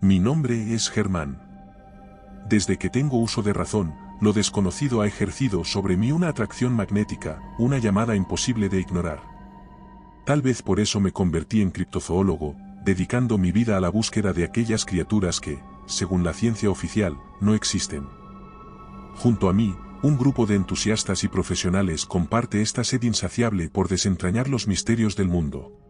Mi nombre es Germán. Desde que tengo uso de razón, lo desconocido ha ejercido sobre mí una atracción magnética, una llamada imposible de ignorar. Tal vez por eso me convertí en criptozoólogo, dedicando mi vida a la búsqueda de aquellas criaturas que, según la ciencia oficial, no existen. Junto a mí, un grupo de entusiastas y profesionales comparte esta sed insaciable por desentrañar los misterios del mundo.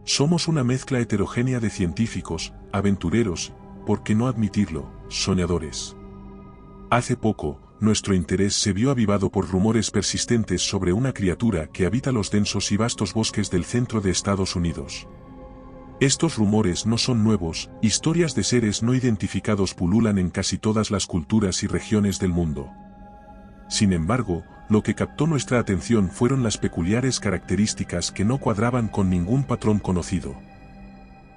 Somos una mezcla heterogénea de científicos, aventureros, ¿por qué no admitirlo?, soñadores. Hace poco, nuestro interés se vio avivado por rumores persistentes sobre una criatura que habita los densos y vastos bosques del centro de Estados Unidos. Estos rumores no son nuevos, historias de seres no identificados pululan en casi todas las culturas y regiones del mundo. Sin embargo, lo que captó nuestra atención fueron las peculiares características que no cuadraban con ningún patrón conocido.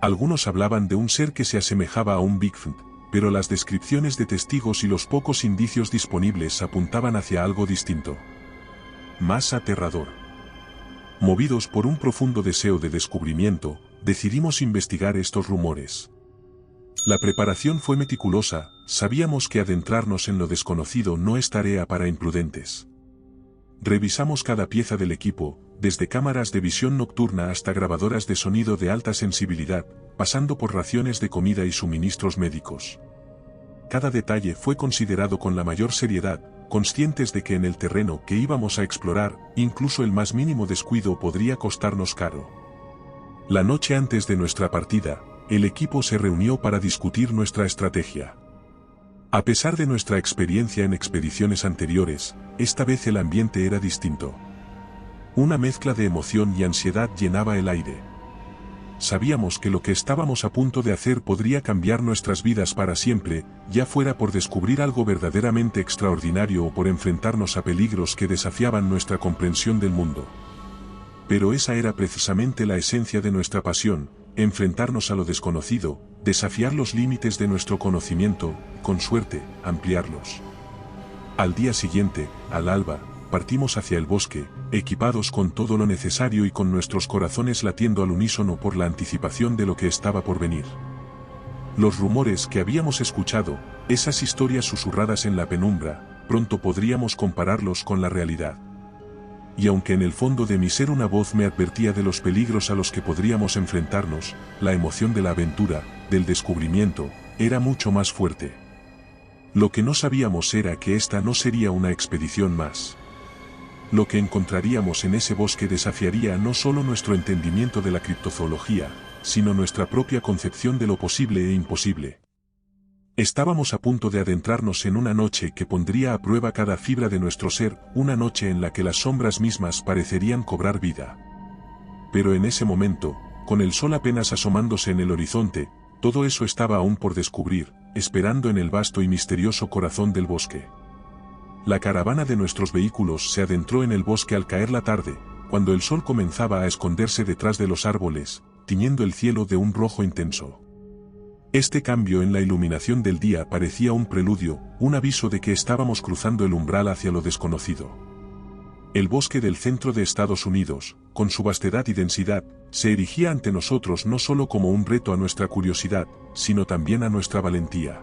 Algunos hablaban de un ser que se asemejaba a un Bigfoot, pero las descripciones de testigos y los pocos indicios disponibles apuntaban hacia algo distinto. Más aterrador. Movidos por un profundo deseo de descubrimiento, decidimos investigar estos rumores. La preparación fue meticulosa, sabíamos que adentrarnos en lo desconocido no es tarea para imprudentes. Revisamos cada pieza del equipo, desde cámaras de visión nocturna hasta grabadoras de sonido de alta sensibilidad, pasando por raciones de comida y suministros médicos. Cada detalle fue considerado con la mayor seriedad, conscientes de que en el terreno que íbamos a explorar, incluso el más mínimo descuido podría costarnos caro. La noche antes de nuestra partida, el equipo se reunió para discutir nuestra estrategia. A pesar de nuestra experiencia en expediciones anteriores, esta vez el ambiente era distinto. Una mezcla de emoción y ansiedad llenaba el aire. Sabíamos que lo que estábamos a punto de hacer podría cambiar nuestras vidas para siempre, ya fuera por descubrir algo verdaderamente extraordinario o por enfrentarnos a peligros que desafiaban nuestra comprensión del mundo. Pero esa era precisamente la esencia de nuestra pasión, enfrentarnos a lo desconocido, desafiar los límites de nuestro conocimiento, con suerte, ampliarlos. Al día siguiente, al alba, partimos hacia el bosque, equipados con todo lo necesario y con nuestros corazones latiendo al unísono por la anticipación de lo que estaba por venir. Los rumores que habíamos escuchado, esas historias susurradas en la penumbra, pronto podríamos compararlos con la realidad. Y aunque en el fondo de mi ser una voz me advertía de los peligros a los que podríamos enfrentarnos, la emoción de la aventura, del descubrimiento, era mucho más fuerte. Lo que no sabíamos era que esta no sería una expedición más. Lo que encontraríamos en ese bosque desafiaría no solo nuestro entendimiento de la criptozoología, sino nuestra propia concepción de lo posible e imposible. Estábamos a punto de adentrarnos en una noche que pondría a prueba cada fibra de nuestro ser, una noche en la que las sombras mismas parecerían cobrar vida. Pero en ese momento, con el sol apenas asomándose en el horizonte, todo eso estaba aún por descubrir, esperando en el vasto y misterioso corazón del bosque. La caravana de nuestros vehículos se adentró en el bosque al caer la tarde, cuando el sol comenzaba a esconderse detrás de los árboles, tiñendo el cielo de un rojo intenso. Este cambio en la iluminación del día parecía un preludio, un aviso de que estábamos cruzando el umbral hacia lo desconocido. El bosque del centro de Estados Unidos, con su vastedad y densidad, se erigía ante nosotros no solo como un reto a nuestra curiosidad, sino también a nuestra valentía.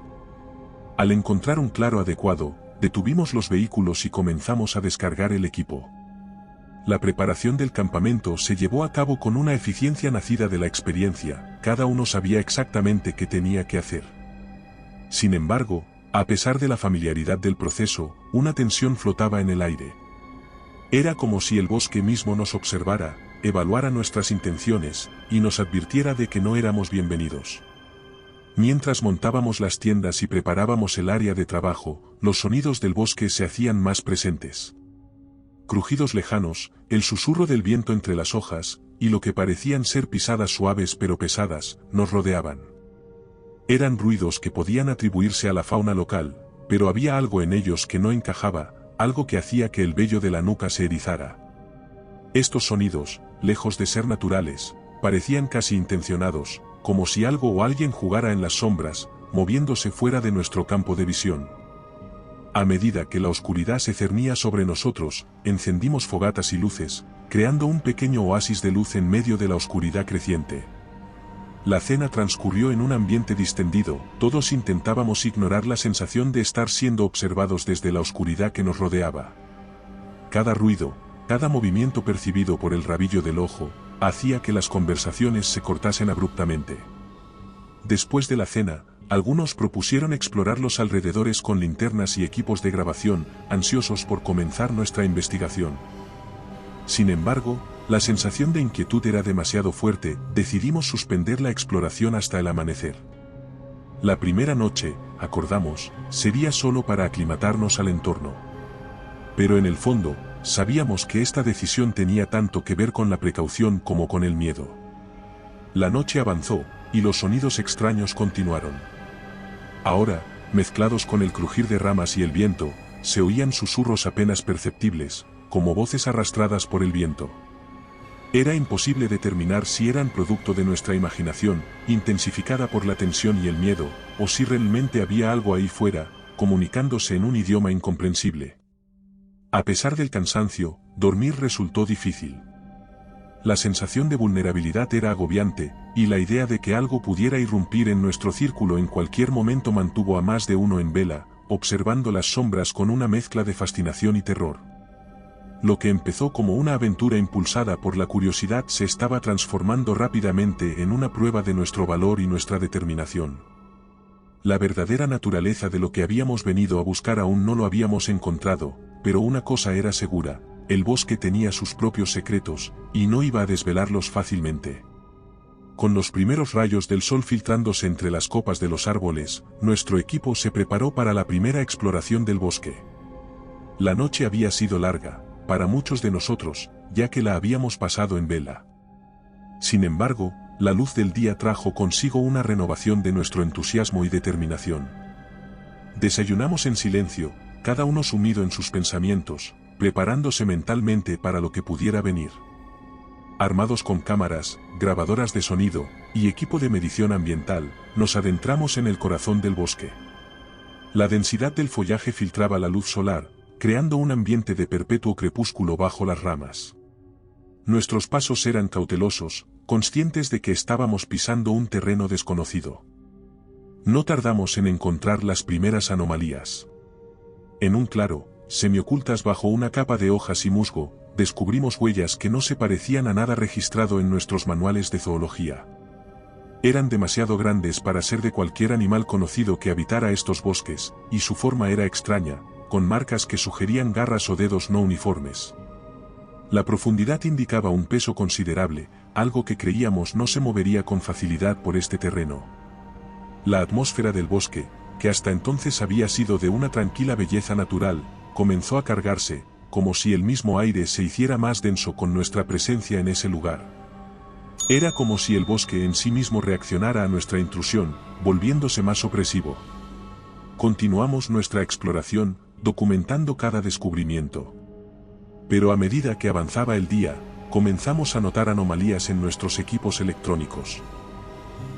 Al encontrar un claro adecuado, detuvimos los vehículos y comenzamos a descargar el equipo. La preparación del campamento se llevó a cabo con una eficiencia nacida de la experiencia, cada uno sabía exactamente qué tenía que hacer. Sin embargo, a pesar de la familiaridad del proceso, una tensión flotaba en el aire. Era como si el bosque mismo nos observara, evaluara nuestras intenciones, y nos advirtiera de que no éramos bienvenidos. Mientras montábamos las tiendas y preparábamos el área de trabajo, los sonidos del bosque se hacían más presentes. Crujidos lejanos, el susurro del viento entre las hojas, y lo que parecían ser pisadas suaves pero pesadas, nos rodeaban. Eran ruidos que podían atribuirse a la fauna local, pero había algo en ellos que no encajaba, algo que hacía que el vello de la nuca se erizara. Estos sonidos, lejos de ser naturales, parecían casi intencionados, como si algo o alguien jugara en las sombras, moviéndose fuera de nuestro campo de visión. A medida que la oscuridad se cernía sobre nosotros, encendimos fogatas y luces, creando un pequeño oasis de luz en medio de la oscuridad creciente. La cena transcurrió en un ambiente distendido, todos intentábamos ignorar la sensación de estar siendo observados desde la oscuridad que nos rodeaba. Cada ruido, cada movimiento percibido por el rabillo del ojo, hacía que las conversaciones se cortasen abruptamente. Después de la cena, algunos propusieron explorar los alrededores con linternas y equipos de grabación, ansiosos por comenzar nuestra investigación. Sin embargo, la sensación de inquietud era demasiado fuerte, decidimos suspender la exploración hasta el amanecer. La primera noche, acordamos, sería solo para aclimatarnos al entorno. Pero en el fondo, sabíamos que esta decisión tenía tanto que ver con la precaución como con el miedo. La noche avanzó, y los sonidos extraños continuaron. Ahora, mezclados con el crujir de ramas y el viento, se oían susurros apenas perceptibles, como voces arrastradas por el viento. Era imposible determinar si eran producto de nuestra imaginación, intensificada por la tensión y el miedo, o si realmente había algo ahí fuera, comunicándose en un idioma incomprensible. A pesar del cansancio, dormir resultó difícil. La sensación de vulnerabilidad era agobiante, y la idea de que algo pudiera irrumpir en nuestro círculo en cualquier momento mantuvo a más de uno en vela, observando las sombras con una mezcla de fascinación y terror. Lo que empezó como una aventura impulsada por la curiosidad se estaba transformando rápidamente en una prueba de nuestro valor y nuestra determinación. La verdadera naturaleza de lo que habíamos venido a buscar aún no lo habíamos encontrado, pero una cosa era segura, el bosque tenía sus propios secretos, y no iba a desvelarlos fácilmente. Con los primeros rayos del sol filtrándose entre las copas de los árboles, nuestro equipo se preparó para la primera exploración del bosque. La noche había sido larga, para muchos de nosotros, ya que la habíamos pasado en vela. Sin embargo, la luz del día trajo consigo una renovación de nuestro entusiasmo y determinación. Desayunamos en silencio, cada uno sumido en sus pensamientos, preparándose mentalmente para lo que pudiera venir. Armados con cámaras, grabadoras de sonido, y equipo de medición ambiental, nos adentramos en el corazón del bosque. La densidad del follaje filtraba la luz solar, creando un ambiente de perpetuo crepúsculo bajo las ramas. Nuestros pasos eran cautelosos, conscientes de que estábamos pisando un terreno desconocido. No tardamos en encontrar las primeras anomalías. En un claro, semiocultas bajo una capa de hojas y musgo, descubrimos huellas que no se parecían a nada registrado en nuestros manuales de zoología. Eran demasiado grandes para ser de cualquier animal conocido que habitara estos bosques, y su forma era extraña, con marcas que sugerían garras o dedos no uniformes. La profundidad indicaba un peso considerable, algo que creíamos no se movería con facilidad por este terreno. La atmósfera del bosque, que hasta entonces había sido de una tranquila belleza natural, comenzó a cargarse, como si el mismo aire se hiciera más denso con nuestra presencia en ese lugar. Era como si el bosque en sí mismo reaccionara a nuestra intrusión, volviéndose más opresivo. Continuamos nuestra exploración, documentando cada descubrimiento. Pero a medida que avanzaba el día, comenzamos a notar anomalías en nuestros equipos electrónicos.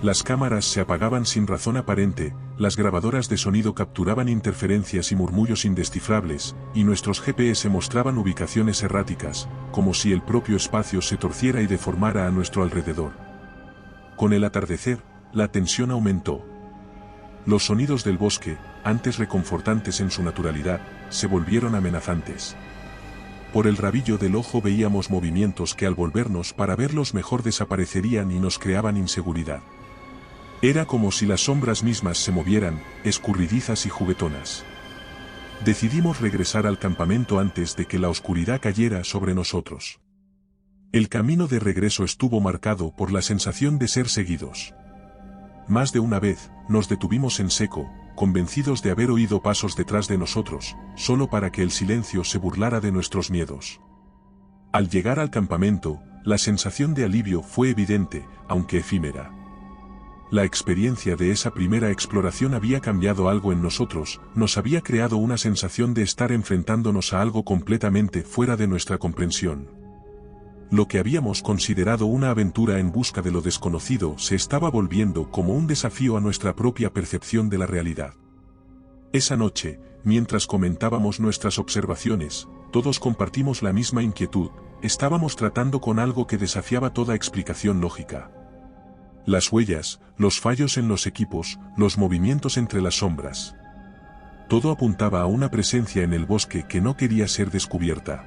Las cámaras se apagaban sin razón aparente, las grabadoras de sonido capturaban interferencias y murmullos indescifrables, y nuestros GPS mostraban ubicaciones erráticas, como si el propio espacio se torciera y deformara a nuestro alrededor. Con el atardecer, la tensión aumentó. Los sonidos del bosque, antes reconfortantes en su naturalidad, se volvieron amenazantes. Por el rabillo del ojo veíamos movimientos que al volvernos para verlos mejor desaparecerían y nos creaban inseguridad. Era como si las sombras mismas se movieran, escurridizas y juguetonas. Decidimos regresar al campamento antes de que la oscuridad cayera sobre nosotros. El camino de regreso estuvo marcado por la sensación de ser seguidos. Más de una vez, nos detuvimos en seco, convencidos de haber oído pasos detrás de nosotros, solo para que el silencio se burlara de nuestros miedos. Al llegar al campamento, la sensación de alivio fue evidente, aunque efímera. La experiencia de esa primera exploración había cambiado algo en nosotros, nos había creado una sensación de estar enfrentándonos a algo completamente fuera de nuestra comprensión. Lo que habíamos considerado una aventura en busca de lo desconocido se estaba volviendo como un desafío a nuestra propia percepción de la realidad. Esa noche, mientras comentábamos nuestras observaciones, todos compartimos la misma inquietud, estábamos tratando con algo que desafiaba toda explicación lógica. Las huellas, los fallos en los equipos, los movimientos entre las sombras. Todo apuntaba a una presencia en el bosque que no quería ser descubierta.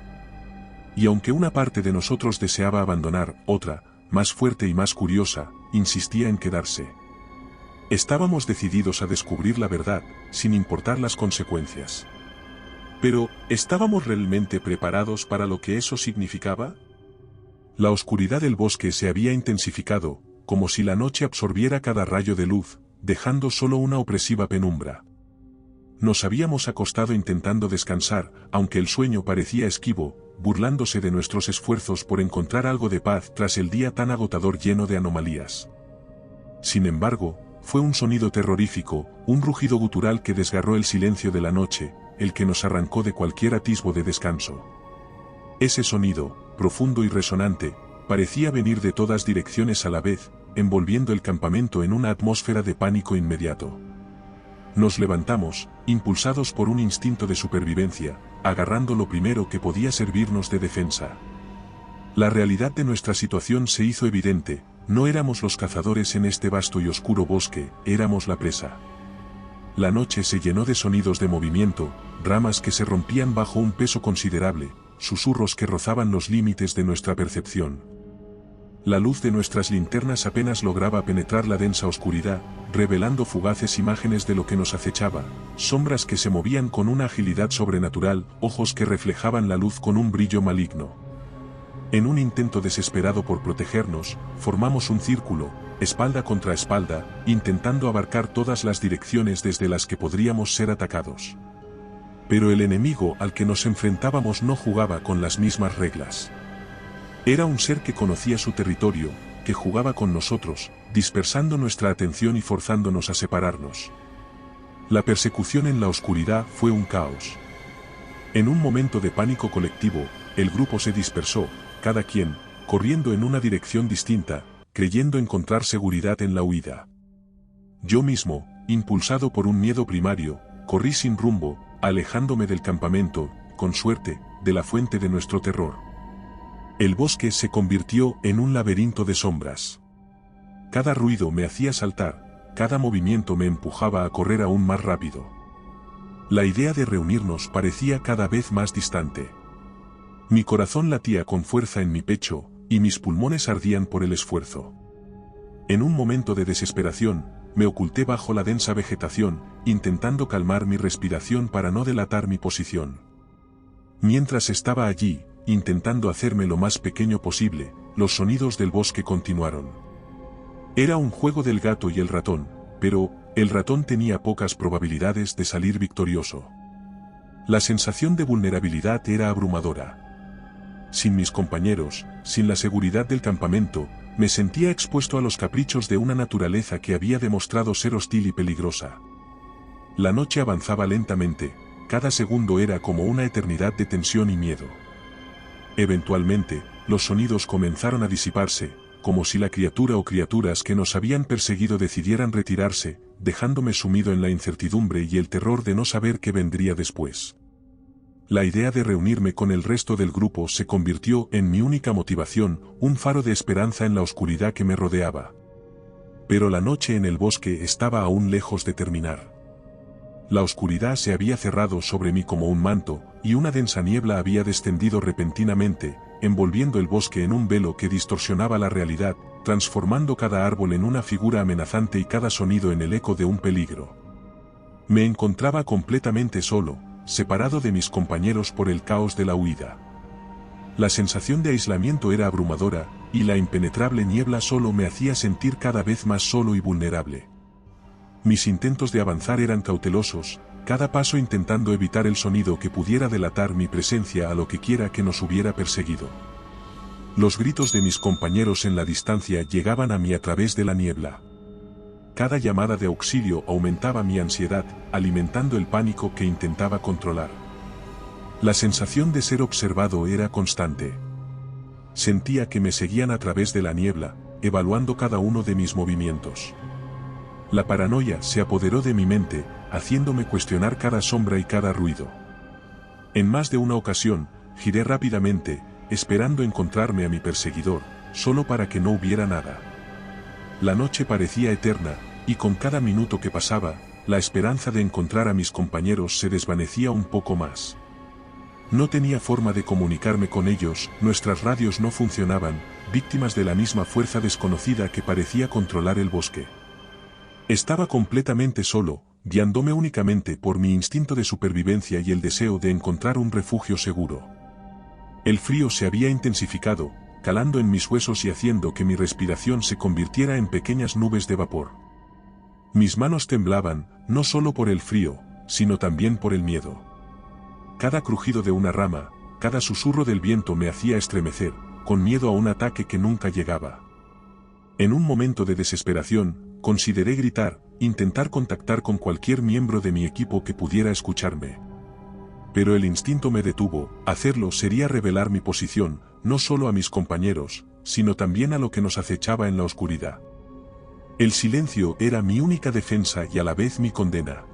Y aunque una parte de nosotros deseaba abandonar, otra, más fuerte y más curiosa, insistía en quedarse. Estábamos decididos a descubrir la verdad, sin importar las consecuencias. Pero, ¿estábamos realmente preparados para lo que eso significaba? La oscuridad del bosque se había intensificado, como si la noche absorbiera cada rayo de luz, dejando solo una opresiva penumbra. Nos habíamos acostado intentando descansar, aunque el sueño parecía esquivo, burlándose de nuestros esfuerzos por encontrar algo de paz tras el día tan agotador lleno de anomalías. Sin embargo, fue un sonido terrorífico, un rugido gutural que desgarró el silencio de la noche, el que nos arrancó de cualquier atisbo de descanso. Ese sonido, profundo y resonante, parecía venir de todas direcciones a la vez, envolviendo el campamento en una atmósfera de pánico inmediato. Nos levantamos, impulsados por un instinto de supervivencia, agarrando lo primero que podía servirnos de defensa. La realidad de nuestra situación se hizo evidente, no éramos los cazadores en este vasto y oscuro bosque, éramos la presa. La noche se llenó de sonidos de movimiento, ramas que se rompían bajo un peso considerable, susurros que rozaban los límites de nuestra percepción. La luz de nuestras linternas apenas lograba penetrar la densa oscuridad, revelando fugaces imágenes de lo que nos acechaba, sombras que se movían con una agilidad sobrenatural, ojos que reflejaban la luz con un brillo maligno. En un intento desesperado por protegernos, formamos un círculo, espalda contra espalda, intentando abarcar todas las direcciones desde las que podríamos ser atacados. Pero el enemigo al que nos enfrentábamos no jugaba con las mismas reglas. Era un ser que conocía su territorio, que jugaba con nosotros, dispersando nuestra atención y forzándonos a separarnos. La persecución en la oscuridad fue un caos. En un momento de pánico colectivo, el grupo se dispersó, cada quien, corriendo en una dirección distinta, creyendo encontrar seguridad en la huida. Yo mismo, impulsado por un miedo primario, corrí sin rumbo, alejándome del campamento, con suerte, de la fuente de nuestro terror. El bosque se convirtió en un laberinto de sombras. Cada ruido me hacía saltar, cada movimiento me empujaba a correr aún más rápido. La idea de reunirnos parecía cada vez más distante. Mi corazón latía con fuerza en mi pecho, y mis pulmones ardían por el esfuerzo. En un momento de desesperación, me oculté bajo la densa vegetación, intentando calmar mi respiración para no delatar mi posición. Mientras estaba allí, intentando hacerme lo más pequeño posible, los sonidos del bosque continuaron. Era un juego del gato y el ratón, pero el ratón tenía pocas probabilidades de salir victorioso. La sensación de vulnerabilidad era abrumadora. Sin mis compañeros, sin la seguridad del campamento, me sentía expuesto a los caprichos de una naturaleza que había demostrado ser hostil y peligrosa. La noche avanzaba lentamente, cada segundo era como una eternidad de tensión y miedo. Eventualmente, los sonidos comenzaron a disiparse, como si la criatura o criaturas que nos habían perseguido decidieran retirarse, dejándome sumido en la incertidumbre y el terror de no saber qué vendría después. La idea de reunirme con el resto del grupo se convirtió en mi única motivación, un faro de esperanza en la oscuridad que me rodeaba. Pero la noche en el bosque estaba aún lejos de terminar. La oscuridad se había cerrado sobre mí como un manto, y una densa niebla había descendido repentinamente, envolviendo el bosque en un velo que distorsionaba la realidad, transformando cada árbol en una figura amenazante y cada sonido en el eco de un peligro. Me encontraba completamente solo, separado de mis compañeros por el caos de la huida. La sensación de aislamiento era abrumadora, y la impenetrable niebla solo me hacía sentir cada vez más solo y vulnerable. Mis intentos de avanzar eran cautelosos, cada paso intentando evitar el sonido que pudiera delatar mi presencia a lo que quiera que nos hubiera perseguido. Los gritos de mis compañeros en la distancia llegaban a mí a través de la niebla. Cada llamada de auxilio aumentaba mi ansiedad, alimentando el pánico que intentaba controlar. La sensación de ser observado era constante. Sentía que me seguían a través de la niebla, evaluando cada uno de mis movimientos. La paranoia se apoderó de mi mente, haciéndome cuestionar cada sombra y cada ruido. En más de una ocasión, giré rápidamente, esperando encontrarme a mi perseguidor, solo para que no hubiera nada. La noche parecía eterna, y con cada minuto que pasaba, la esperanza de encontrar a mis compañeros se desvanecía un poco más. No tenía forma de comunicarme con ellos, nuestras radios no funcionaban, víctimas de la misma fuerza desconocida que parecía controlar el bosque. Estaba completamente solo, guiándome únicamente por mi instinto de supervivencia y el deseo de encontrar un refugio seguro. El frío se había intensificado, calando en mis huesos y haciendo que mi respiración se convirtiera en pequeñas nubes de vapor. Mis manos temblaban, no solo por el frío, sino también por el miedo. Cada crujido de una rama, cada susurro del viento me hacía estremecer, con miedo a un ataque que nunca llegaba. En un momento de desesperación, consideré gritar, intentar contactar con cualquier miembro de mi equipo que pudiera escucharme. Pero el instinto me detuvo, hacerlo sería revelar mi posición, no solo a mis compañeros, sino también a lo que nos acechaba en la oscuridad. El silencio era mi única defensa y a la vez mi condena.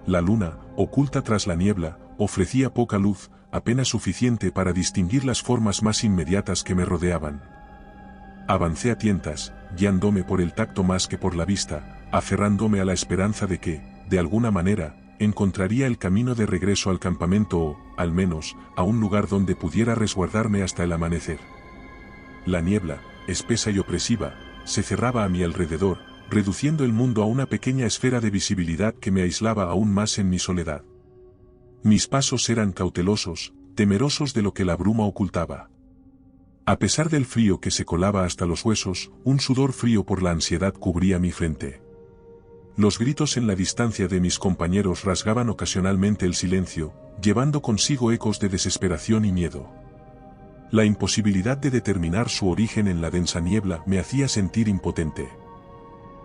La luna, oculta tras la niebla, ofrecía poca luz, apenas suficiente para distinguir las formas más inmediatas que me rodeaban. Avancé a tientas, guiándome por el tacto más que por la vista, aferrándome a la esperanza de que, de alguna manera, encontraría el camino de regreso al campamento o, al menos, a un lugar donde pudiera resguardarme hasta el amanecer. La niebla, espesa y opresiva, se cerraba a mi alrededor, reduciendo el mundo a una pequeña esfera de visibilidad que me aislaba aún más en mi soledad. Mis pasos eran cautelosos, temerosos de lo que la bruma ocultaba. A pesar del frío que se colaba hasta los huesos, un sudor frío por la ansiedad cubría mi frente. Los gritos en la distancia de mis compañeros rasgaban ocasionalmente el silencio, llevando consigo ecos de desesperación y miedo. La imposibilidad de determinar su origen en la densa niebla me hacía sentir impotente.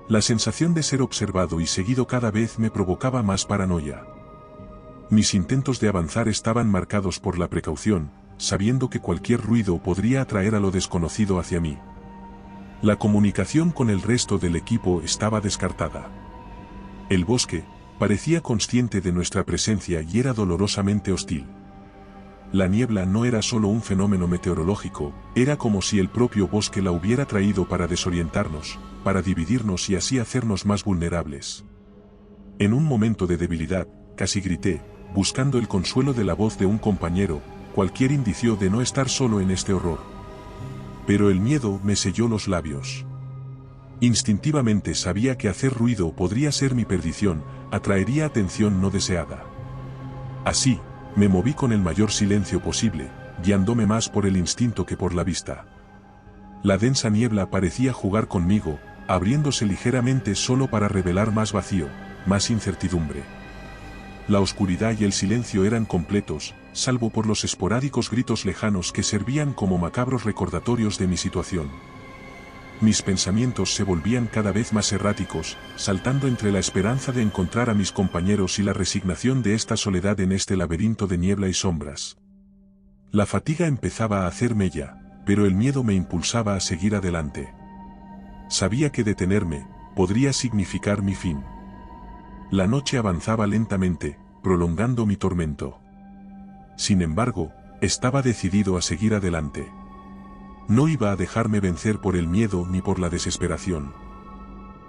La sensación de ser observado y seguido cada vez me provocaba más paranoia. Mis intentos de avanzar estaban marcados por la precaución, sabiendo que cualquier ruido podría atraer a lo desconocido hacia mí. La comunicación con el resto del equipo estaba descartada. El bosque parecía consciente de nuestra presencia y era dolorosamente hostil. La niebla no era solo un fenómeno meteorológico, era como si el propio bosque la hubiera traído para desorientarnos, para dividirnos y así hacernos más vulnerables. En un momento de debilidad, casi grité, buscando el consuelo de la voz de un compañero, cualquier indicio de no estar solo en este horror. Pero el miedo me selló los labios. Instintivamente sabía que hacer ruido podría ser mi perdición, atraería atención no deseada. Así, me moví con el mayor silencio posible, guiándome más por el instinto que por la vista. La densa niebla parecía jugar conmigo, abriéndose ligeramente solo para revelar más vacío, más incertidumbre. La oscuridad y el silencio eran completos, salvo por los esporádicos gritos lejanos que servían como macabros recordatorios de mi situación. Mis pensamientos se volvían cada vez más erráticos, saltando entre la esperanza de encontrar a mis compañeros y la resignación de esta soledad en este laberinto de niebla y sombras. La fatiga empezaba a hacer mella, pero el miedo me impulsaba a seguir adelante. Sabía que detenerme podría significar mi fin. La noche avanzaba lentamente, prolongando mi tormento. Sin embargo, estaba decidido a seguir adelante. No iba a dejarme vencer por el miedo ni por la desesperación.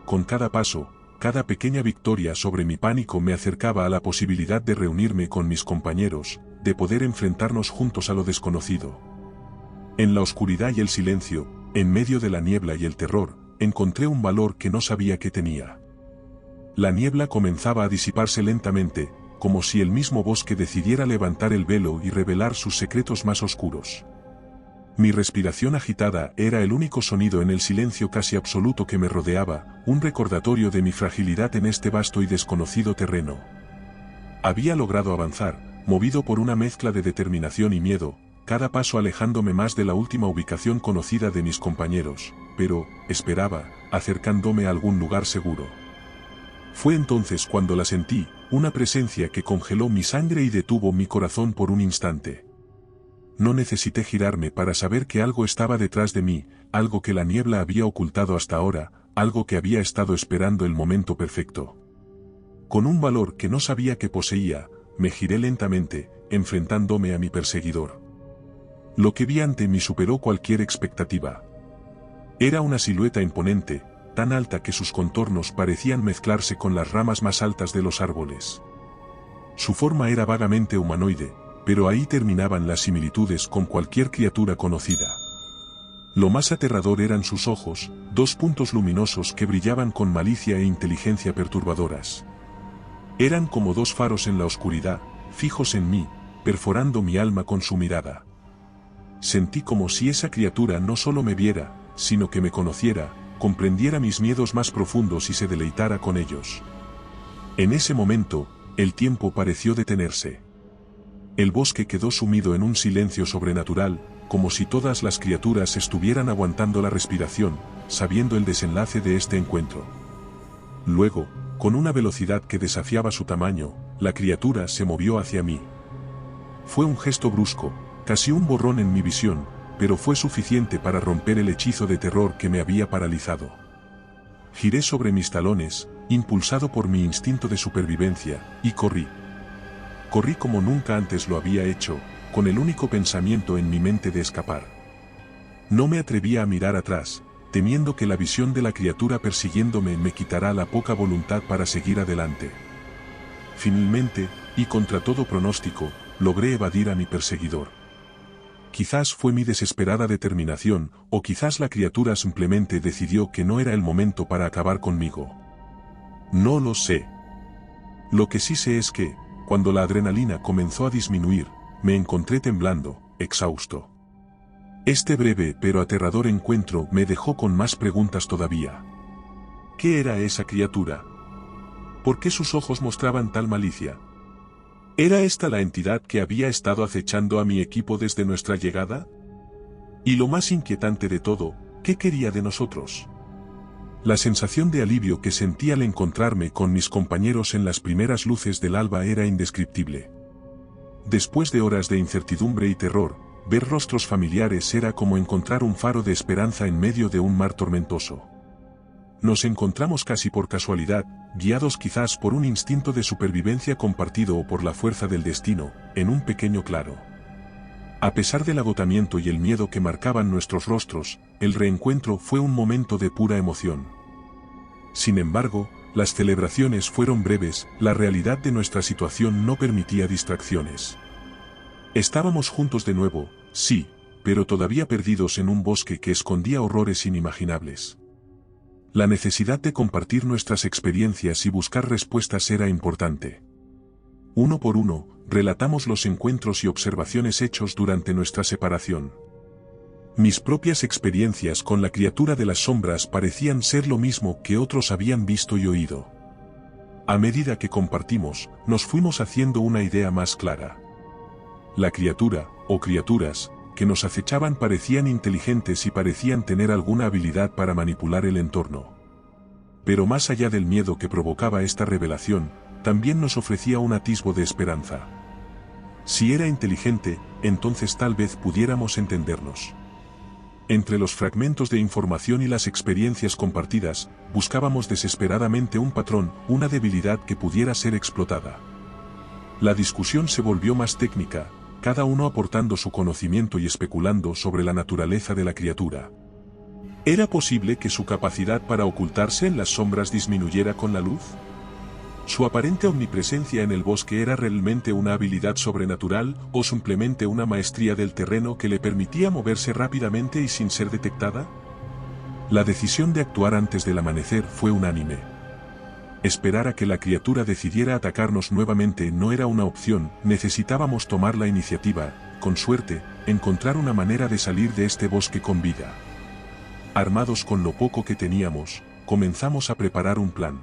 Con cada paso, cada pequeña victoria sobre mi pánico me acercaba a la posibilidad de reunirme con mis compañeros, de poder enfrentarnos juntos a lo desconocido. En la oscuridad y el silencio, en medio de la niebla y el terror, encontré un valor que no sabía que tenía. La niebla comenzaba a disiparse lentamente, como si el mismo bosque decidiera levantar el velo y revelar sus secretos más oscuros. Mi respiración agitada era el único sonido en el silencio casi absoluto que me rodeaba, un recordatorio de mi fragilidad en este vasto y desconocido terreno. Había logrado avanzar, movido por una mezcla de determinación y miedo, cada paso alejándome más de la última ubicación conocida de mis compañeros, pero, esperaba, acercándome a algún lugar seguro. Fue entonces cuando la sentí, una presencia que congeló mi sangre y detuvo mi corazón por un instante. No necesité girarme para saber que algo estaba detrás de mí, algo que la niebla había ocultado hasta ahora, algo que había estado esperando el momento perfecto. Con un valor que no sabía que poseía, me giré lentamente, enfrentándome a mi perseguidor. Lo que vi ante mí superó cualquier expectativa. Era una silueta imponente, tan alta que sus contornos parecían mezclarse con las ramas más altas de los árboles. Su forma era vagamente humanoide, pero ahí terminaban las similitudes con cualquier criatura conocida. Lo más aterrador eran sus ojos, dos puntos luminosos que brillaban con malicia e inteligencia perturbadoras. Eran como dos faros en la oscuridad, fijos en mí, perforando mi alma con su mirada. Sentí como si esa criatura no solo me viera, sino que me conociera, comprendiera mis miedos más profundos y se deleitara con ellos. En ese momento, el tiempo pareció detenerse. El bosque quedó sumido en un silencio sobrenatural, como si todas las criaturas estuvieran aguantando la respiración, sabiendo el desenlace de este encuentro. Luego, con una velocidad que desafiaba su tamaño, la criatura se movió hacia mí. Fue un gesto brusco, casi un borrón en mi visión, pero fue suficiente para romper el hechizo de terror que me había paralizado. Giré sobre mis talones, impulsado por mi instinto de supervivencia, y corrí. Corrí como nunca antes lo había hecho, con el único pensamiento en mi mente de escapar. No me atrevía a mirar atrás, temiendo que la visión de la criatura persiguiéndome me quitara la poca voluntad para seguir adelante. Finalmente, y contra todo pronóstico, logré evadir a mi perseguidor. Quizás fue mi desesperada determinación, o quizás la criatura simplemente decidió que no era el momento para acabar conmigo. No lo sé. Lo que sí sé es que, cuando la adrenalina comenzó a disminuir, me encontré temblando, exhausto. Este breve pero aterrador encuentro me dejó con más preguntas todavía. ¿Qué era esa criatura? ¿Por qué sus ojos mostraban tal malicia? ¿Era esta la entidad que había estado acechando a mi equipo desde nuestra llegada? Y lo más inquietante de todo, ¿qué quería de nosotros? La sensación de alivio que sentí al encontrarme con mis compañeros en las primeras luces del alba era indescriptible. Después de horas de incertidumbre y terror, ver rostros familiares era como encontrar un faro de esperanza en medio de un mar tormentoso. Nos encontramos casi por casualidad, guiados quizás por un instinto de supervivencia compartido o por la fuerza del destino, en un pequeño claro. A pesar del agotamiento y el miedo que marcaban nuestros rostros, el reencuentro fue un momento de pura emoción. Sin embargo, las celebraciones fueron breves, la realidad de nuestra situación no permitía distracciones. Estábamos juntos de nuevo, sí, pero todavía perdidos en un bosque que escondía horrores inimaginables. La necesidad de compartir nuestras experiencias y buscar respuestas era importante. Uno por uno, relatamos los encuentros y observaciones hechos durante nuestra separación. Mis propias experiencias con la criatura de las sombras parecían ser lo mismo que otros habían visto y oído. A medida que compartimos, nos fuimos haciendo una idea más clara. La criatura, o criaturas, que nos acechaban parecían inteligentes y parecían tener alguna habilidad para manipular el entorno. Pero más allá del miedo que provocaba esta revelación, también nos ofrecía un atisbo de esperanza. Si era inteligente, entonces tal vez pudiéramos entendernos. Entre los fragmentos de información y las experiencias compartidas, buscábamos desesperadamente un patrón, una debilidad que pudiera ser explotada. La discusión se volvió más técnica, cada uno aportando su conocimiento y especulando sobre la naturaleza de la criatura. ¿Era posible que su capacidad para ocultarse en las sombras disminuyera con la luz? ¿Su aparente omnipresencia en el bosque era realmente una habilidad sobrenatural o simplemente una maestría del terreno que le permitía moverse rápidamente y sin ser detectada? La decisión de actuar antes del amanecer fue unánime. Esperar a que la criatura decidiera atacarnos nuevamente no era una opción, necesitábamos tomar la iniciativa, con suerte, encontrar una manera de salir de este bosque con vida. Armados con lo poco que teníamos, comenzamos a preparar un plan.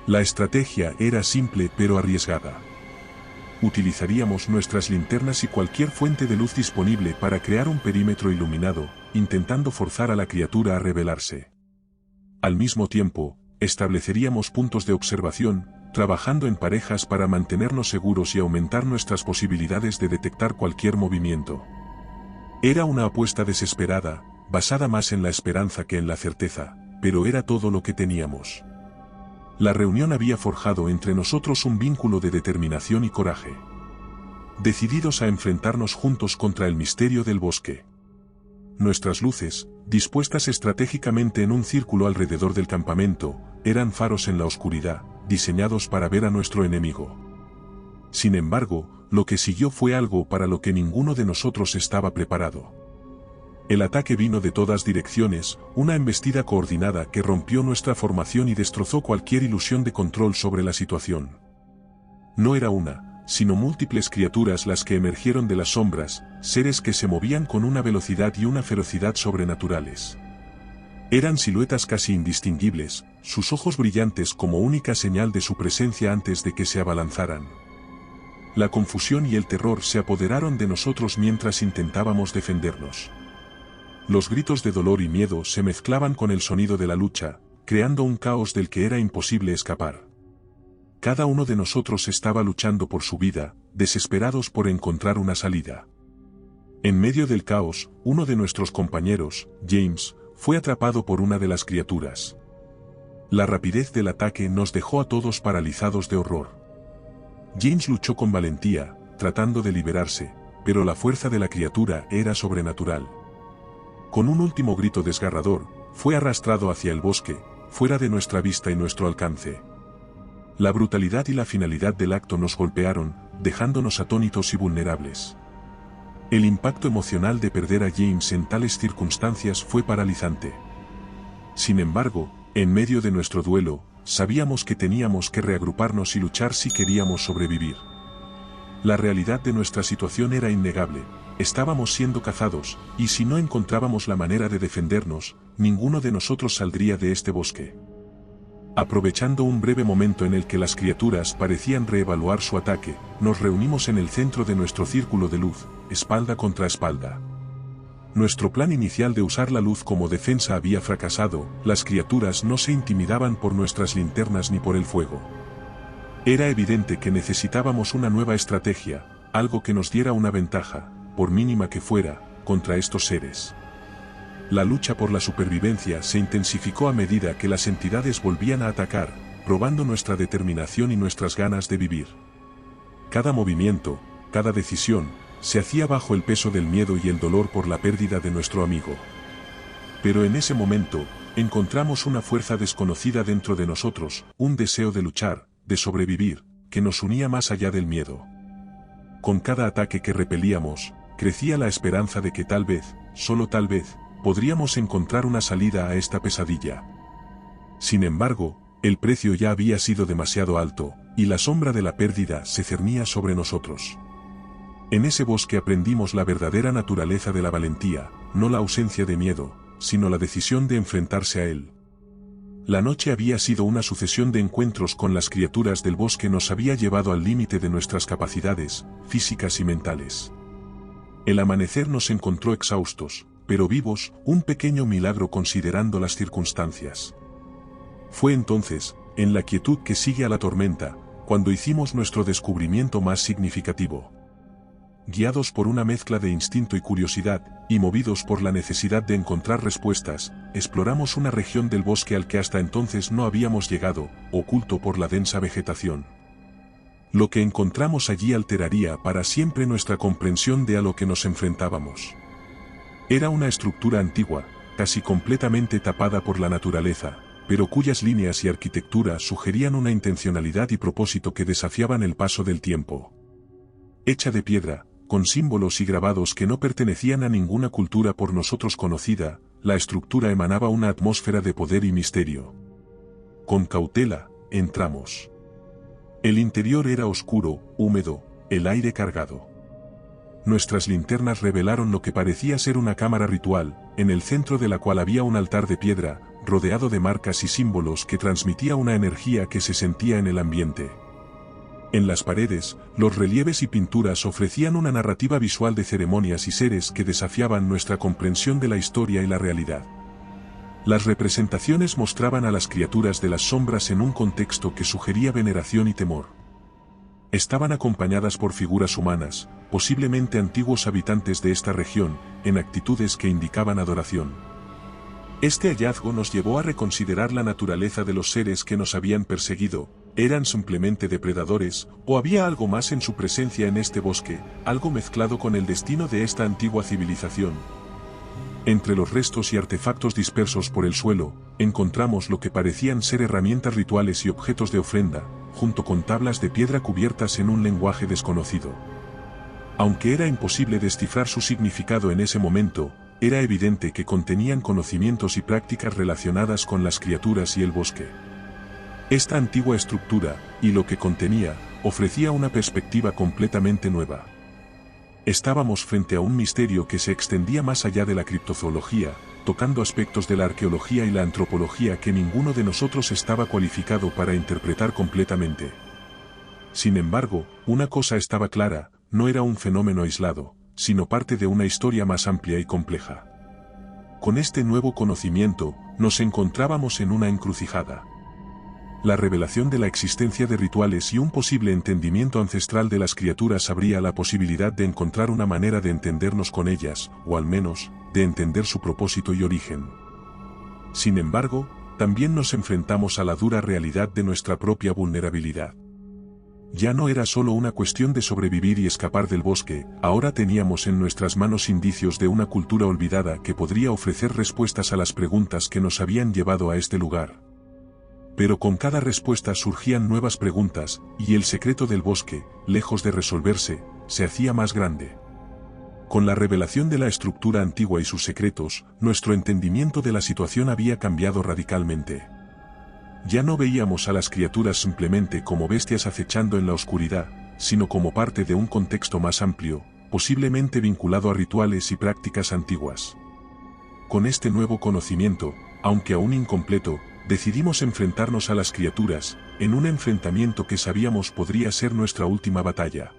La estrategia era simple pero arriesgada. Utilizaríamos nuestras linternas y cualquier fuente de luz disponible para crear un perímetro iluminado, intentando forzar a la criatura a rebelarse. Al mismo tiempo, estableceríamos puntos de observación, trabajando en parejas para mantenernos seguros y aumentar nuestras posibilidades de detectar cualquier movimiento. Era una apuesta desesperada, basada más en la esperanza que en la certeza, pero era todo lo que teníamos. La reunión había forjado entre nosotros un vínculo de determinación y coraje. Decididos a enfrentarnos juntos contra el misterio del bosque. Nuestras luces, dispuestas estratégicamente en un círculo alrededor del campamento, eran faros en la oscuridad, diseñados para ver a nuestro enemigo. Sin embargo, lo que siguió fue algo para lo que ninguno de nosotros estaba preparado. El ataque vino de todas direcciones, una embestida coordinada que rompió nuestra formación y destrozó cualquier ilusión de control sobre la situación. No era una, sino múltiples criaturas las que emergieron de las sombras, seres que se movían con una velocidad y una ferocidad sobrenaturales. Eran siluetas casi indistinguibles, sus ojos brillantes como única señal de su presencia antes de que se abalanzaran. La confusión y el terror se apoderaron de nosotros mientras intentábamos defendernos. Los gritos de dolor y miedo se mezclaban con el sonido de la lucha, creando un caos del que era imposible escapar. Cada uno de nosotros estaba luchando por su vida, desesperados por encontrar una salida. En medio del caos, uno de nuestros compañeros, James, fue atrapado por una de las criaturas. La rapidez del ataque nos dejó a todos paralizados de horror. James luchó con valentía, tratando de liberarse, pero la fuerza de la criatura era sobrenatural. Con un último grito desgarrador, fue arrastrado hacia el bosque, fuera de nuestra vista y nuestro alcance. La brutalidad y la finalidad del acto nos golpearon, dejándonos atónitos y vulnerables. El impacto emocional de perder a James en tales circunstancias fue paralizante. Sin embargo, en medio de nuestro duelo, sabíamos que teníamos que reagruparnos y luchar si queríamos sobrevivir. La realidad de nuestra situación era innegable. Estábamos siendo cazados, y si no encontrábamos la manera de defendernos, ninguno de nosotros saldría de este bosque. Aprovechando un breve momento en el que las criaturas parecían reevaluar su ataque, nos reunimos en el centro de nuestro círculo de luz, espalda contra espalda. Nuestro plan inicial de usar la luz como defensa había fracasado, las criaturas no se intimidaban por nuestras linternas ni por el fuego. Era evidente que necesitábamos una nueva estrategia, algo que nos diera una ventaja, por mínima que fuera, contra estos seres. La lucha por la supervivencia se intensificó a medida que las entidades volvían a atacar, probando nuestra determinación y nuestras ganas de vivir. Cada movimiento, cada decisión, se hacía bajo el peso del miedo y el dolor por la pérdida de nuestro amigo. Pero en ese momento, encontramos una fuerza desconocida dentro de nosotros, un deseo de luchar, de sobrevivir, que nos unía más allá del miedo. Con cada ataque que repelíamos, crecía la esperanza de que tal vez, solo tal vez, podríamos encontrar una salida a esta pesadilla. Sin embargo, el precio ya había sido demasiado alto, y la sombra de la pérdida se cernía sobre nosotros. En ese bosque aprendimos la verdadera naturaleza de la valentía, no la ausencia de miedo, sino la decisión de enfrentarse a él. La noche había sido una sucesión de encuentros con las criaturas del bosque nos había llevado al límite de nuestras capacidades, físicas y mentales. El amanecer nos encontró exhaustos, pero vivos, un pequeño milagro considerando las circunstancias. Fue entonces, en la quietud que sigue a la tormenta, cuando hicimos nuestro descubrimiento más significativo. Guiados por una mezcla de instinto y curiosidad, y movidos por la necesidad de encontrar respuestas, exploramos una región del bosque al que hasta entonces no habíamos llegado, oculto por la densa vegetación. Lo que encontramos allí alteraría para siempre nuestra comprensión de a lo que nos enfrentábamos. Era una estructura antigua, casi completamente tapada por la naturaleza, pero cuyas líneas y arquitectura sugerían una intencionalidad y propósito que desafiaban el paso del tiempo. Hecha de piedra, con símbolos y grabados que no pertenecían a ninguna cultura por nosotros conocida, la estructura emanaba una atmósfera de poder y misterio. Con cautela, entramos. El interior era oscuro, húmedo, el aire cargado. Nuestras linternas revelaron lo que parecía ser una cámara ritual, en el centro de la cual había un altar de piedra, rodeado de marcas y símbolos que transmitía una energía que se sentía en el ambiente. En las paredes, los relieves y pinturas ofrecían una narrativa visual de ceremonias y seres que desafiaban nuestra comprensión de la historia y la realidad. Las representaciones mostraban a las criaturas de las sombras en un contexto que sugería veneración y temor. Estaban acompañadas por figuras humanas, posiblemente antiguos habitantes de esta región, en actitudes que indicaban adoración. Este hallazgo nos llevó a reconsiderar la naturaleza de los seres que nos habían perseguido. ¿Eran simplemente depredadores, o había algo más en su presencia en este bosque, algo mezclado con el destino de esta antigua civilización? Entre los restos y artefactos dispersos por el suelo, encontramos lo que parecían ser herramientas rituales y objetos de ofrenda, junto con tablas de piedra cubiertas en un lenguaje desconocido. Aunque era imposible descifrar su significado en ese momento, era evidente que contenían conocimientos y prácticas relacionadas con las criaturas y el bosque. Esta antigua estructura, y lo que contenía, ofrecía una perspectiva completamente nueva. Estábamos frente a un misterio que se extendía más allá de la criptozoología, tocando aspectos de la arqueología y la antropología que ninguno de nosotros estaba cualificado para interpretar completamente. Sin embargo, una cosa estaba clara, no era un fenómeno aislado, sino parte de una historia más amplia y compleja. Con este nuevo conocimiento, nos encontrábamos en una encrucijada. La revelación de la existencia de rituales y un posible entendimiento ancestral de las criaturas abría la posibilidad de encontrar una manera de entendernos con ellas, o al menos, de entender su propósito y origen. Sin embargo, también nos enfrentamos a la dura realidad de nuestra propia vulnerabilidad. Ya no era solo una cuestión de sobrevivir y escapar del bosque, ahora teníamos en nuestras manos indicios de una cultura olvidada que podría ofrecer respuestas a las preguntas que nos habían llevado a este lugar. Pero con cada respuesta surgían nuevas preguntas, y el secreto del bosque, lejos de resolverse, se hacía más grande. Con la revelación de la estructura antigua y sus secretos, nuestro entendimiento de la situación había cambiado radicalmente. Ya no veíamos a las criaturas simplemente como bestias acechando en la oscuridad, sino como parte de un contexto más amplio, posiblemente vinculado a rituales y prácticas antiguas. Con este nuevo conocimiento, aunque aún incompleto, decidimos enfrentarnos a las criaturas, en un enfrentamiento que sabíamos podría ser nuestra última batalla.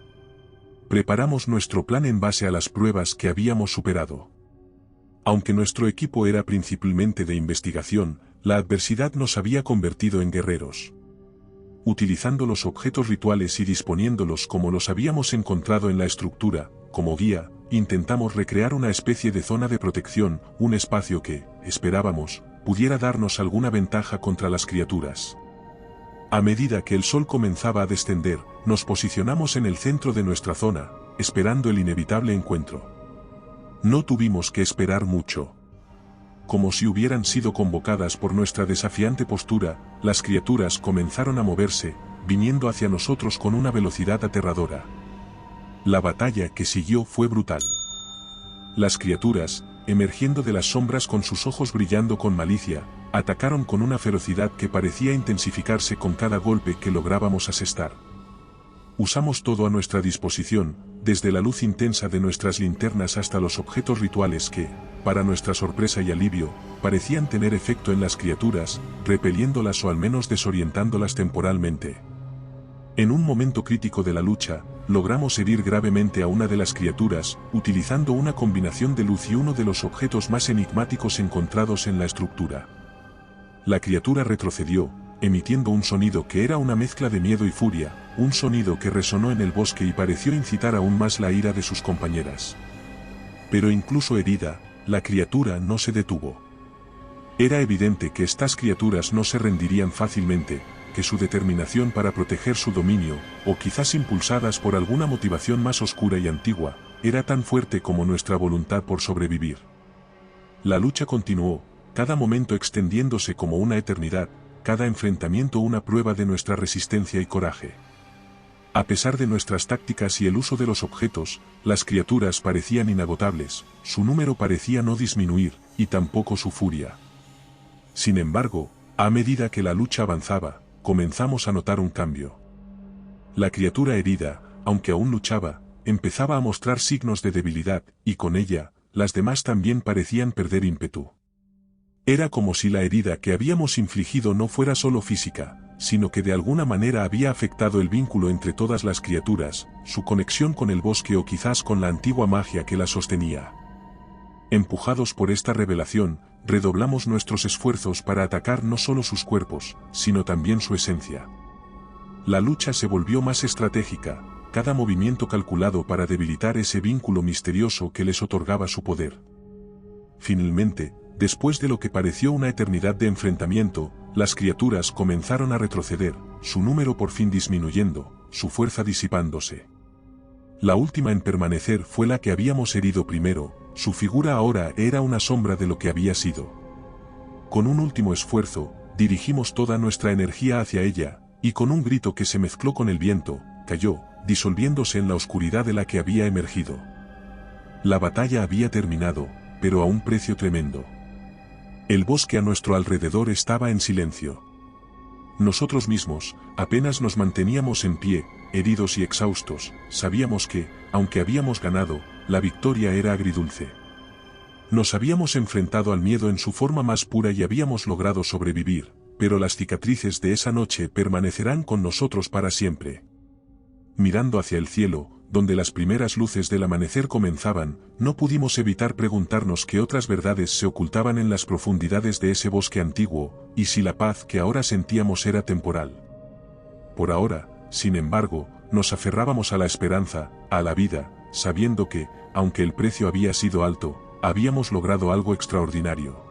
Preparamos nuestro plan en base a las pruebas que habíamos superado. Aunque nuestro equipo era principalmente de investigación, la adversidad nos había convertido en guerreros. Utilizando los objetos rituales y disponiéndolos como los habíamos encontrado en la estructura, como guía, intentamos recrear una especie de zona de protección, un espacio que, esperábamos, pudiera darnos alguna ventaja contra las criaturas. A medida que el sol comenzaba a descender, nos posicionamos en el centro de nuestra zona, esperando el inevitable encuentro. No tuvimos que esperar mucho. Como si hubieran sido convocadas por nuestra desafiante postura, las criaturas comenzaron a moverse, viniendo hacia nosotros con una velocidad aterradora. La batalla que siguió fue brutal. Las criaturas, emergiendo de las sombras con sus ojos brillando con malicia, atacaron con una ferocidad que parecía intensificarse con cada golpe que lográbamos asestar. Usamos todo a nuestra disposición, desde la luz intensa de nuestras linternas hasta los objetos rituales que, para nuestra sorpresa y alivio, parecían tener efecto en las criaturas, repeliéndolas o al menos desorientándolas temporalmente. En un momento crítico de la lucha, logramos herir gravemente a una de las criaturas, utilizando una combinación de luz y uno de los objetos más enigmáticos encontrados en la estructura. La criatura retrocedió, emitiendo un sonido que era una mezcla de miedo y furia, un sonido que resonó en el bosque y pareció incitar aún más la ira de sus compañeras. Pero incluso herida, la criatura no se detuvo. Era evidente que estas criaturas no se rendirían fácilmente, que su determinación para proteger su dominio, o quizás impulsadas por alguna motivación más oscura y antigua, era tan fuerte como nuestra voluntad por sobrevivir. La lucha continuó, cada momento extendiéndose como una eternidad, cada enfrentamiento una prueba de nuestra resistencia y coraje. A pesar de nuestras tácticas y el uso de los objetos, las criaturas parecían inagotables, su número parecía no disminuir, y tampoco su furia. Sin embargo, a medida que la lucha avanzaba, comenzamos a notar un cambio. La criatura herida, aunque aún luchaba, empezaba a mostrar signos de debilidad, y con ella, las demás también parecían perder ímpetu. Era como si la herida que habíamos infligido no fuera solo física, sino que de alguna manera había afectado el vínculo entre todas las criaturas, su conexión con el bosque o quizás con la antigua magia que la sostenía. Empujados por esta revelación, redoblamos nuestros esfuerzos para atacar no solo sus cuerpos, sino también su esencia. La lucha se volvió más estratégica, cada movimiento calculado para debilitar ese vínculo misterioso que les otorgaba su poder. Finalmente, después de lo que pareció una eternidad de enfrentamiento, las criaturas comenzaron a retroceder, su número por fin disminuyendo, su fuerza disipándose. La última en permanecer fue la que habíamos herido primero, su figura ahora era una sombra de lo que había sido. Con un último esfuerzo, dirigimos toda nuestra energía hacia ella, y con un grito que se mezcló con el viento, cayó, disolviéndose en la oscuridad de la que había emergido. La batalla había terminado, pero a un precio tremendo. El bosque a nuestro alrededor estaba en silencio. Nosotros mismos, apenas nos manteníamos en pie, heridos y exhaustos, sabíamos que, aunque habíamos ganado, la victoria era agridulce. Nos habíamos enfrentado al miedo en su forma más pura y habíamos logrado sobrevivir, pero las cicatrices de esa noche permanecerán con nosotros para siempre. Mirando hacia el cielo, donde las primeras luces del amanecer comenzaban, no pudimos evitar preguntarnos qué otras verdades se ocultaban en las profundidades de ese bosque antiguo, y si la paz que ahora sentíamos era temporal. Por ahora, sin embargo, nos aferrábamos a la esperanza, a la vida, sabiendo que, aunque el precio había sido alto, habíamos logrado algo extraordinario.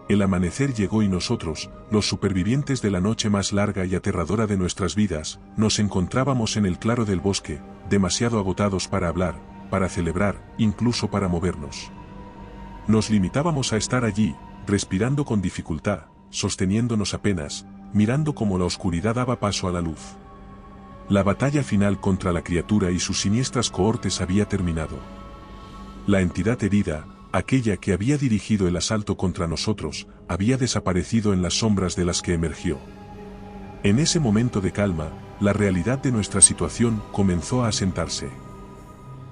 El amanecer llegó y nosotros, los supervivientes de la noche más larga y aterradora de nuestras vidas, nos encontrábamos en el claro del bosque, demasiado agotados para hablar, para celebrar, incluso para movernos. Nos limitábamos a estar allí, respirando con dificultad, sosteniéndonos apenas, mirando cómo la oscuridad daba paso a la luz. La batalla final contra la criatura y sus siniestras cohortes había terminado. La entidad herida, aquella que había dirigido el asalto contra nosotros, había desaparecido en las sombras de las que emergió. En ese momento de calma, la realidad de nuestra situación comenzó a asentarse.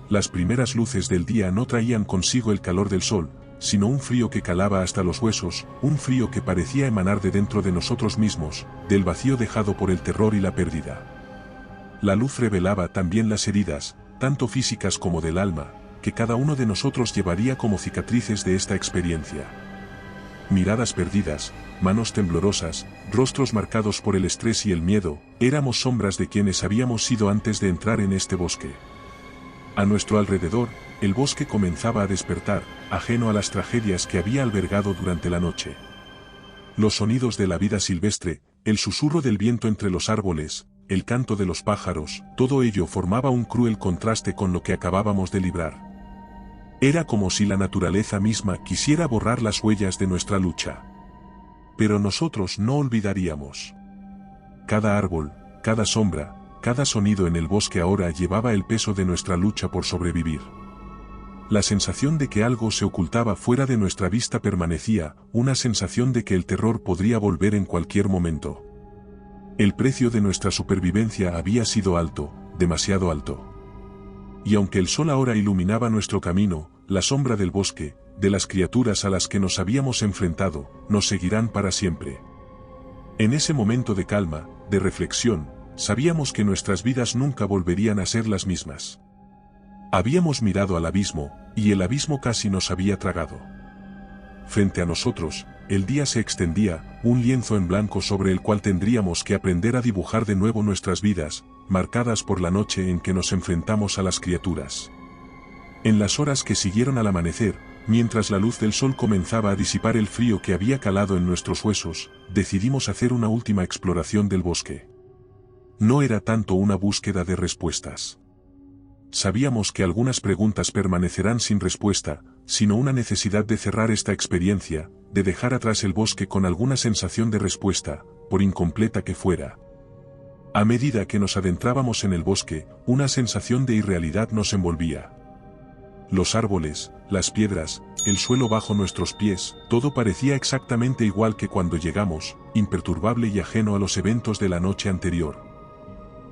Las primeras luces del día no traían consigo el calor del sol, sino un frío que calaba hasta los huesos, un frío que parecía emanar de dentro de nosotros mismos, del vacío dejado por el terror y la pérdida. La luz revelaba también las heridas, tanto físicas como del alma, que cada uno de nosotros llevaría como cicatrices de esta experiencia. Miradas perdidas, manos temblorosas, rostros marcados por el estrés y el miedo, éramos sombras de quienes habíamos sido antes de entrar en este bosque. A nuestro alrededor, el bosque comenzaba a despertar, ajeno a las tragedias que había albergado durante la noche. Los sonidos de la vida silvestre, el susurro del viento entre los árboles, el canto de los pájaros, todo ello formaba un cruel contraste con lo que acabábamos de librar. Era como si la naturaleza misma quisiera borrar las huellas de nuestra lucha. Pero nosotros no olvidaríamos. Cada árbol, cada sombra, cada sonido en el bosque ahora llevaba el peso de nuestra lucha por sobrevivir. La sensación de que algo se ocultaba fuera de nuestra vista permanecía, una sensación de que el terror podría volver en cualquier momento. El precio de nuestra supervivencia había sido alto, demasiado alto. Y aunque el sol ahora iluminaba nuestro camino, la sombra del bosque, de las criaturas a las que nos habíamos enfrentado, nos seguirán para siempre. En ese momento de calma, de reflexión, sabíamos que nuestras vidas nunca volverían a ser las mismas. Habíamos mirado al abismo, y el abismo casi nos había tragado. Frente a nosotros, el día se extendía, un lienzo en blanco sobre el cual tendríamos que aprender a dibujar de nuevo nuestras vidas, marcadas por la noche en que nos enfrentamos a las criaturas. En las horas que siguieron al amanecer, mientras la luz del sol comenzaba a disipar el frío que había calado en nuestros huesos, decidimos hacer una última exploración del bosque. No era tanto una búsqueda de respuestas. Sabíamos que algunas preguntas permanecerán sin respuesta, sino una necesidad de cerrar esta experiencia, de dejar atrás el bosque con alguna sensación de respuesta, por incompleta que fuera. A medida que nos adentrábamos en el bosque, una sensación de irrealidad nos envolvía. Los árboles, las piedras, el suelo bajo nuestros pies, todo parecía exactamente igual que cuando llegamos, imperturbable y ajeno a los eventos de la noche anterior.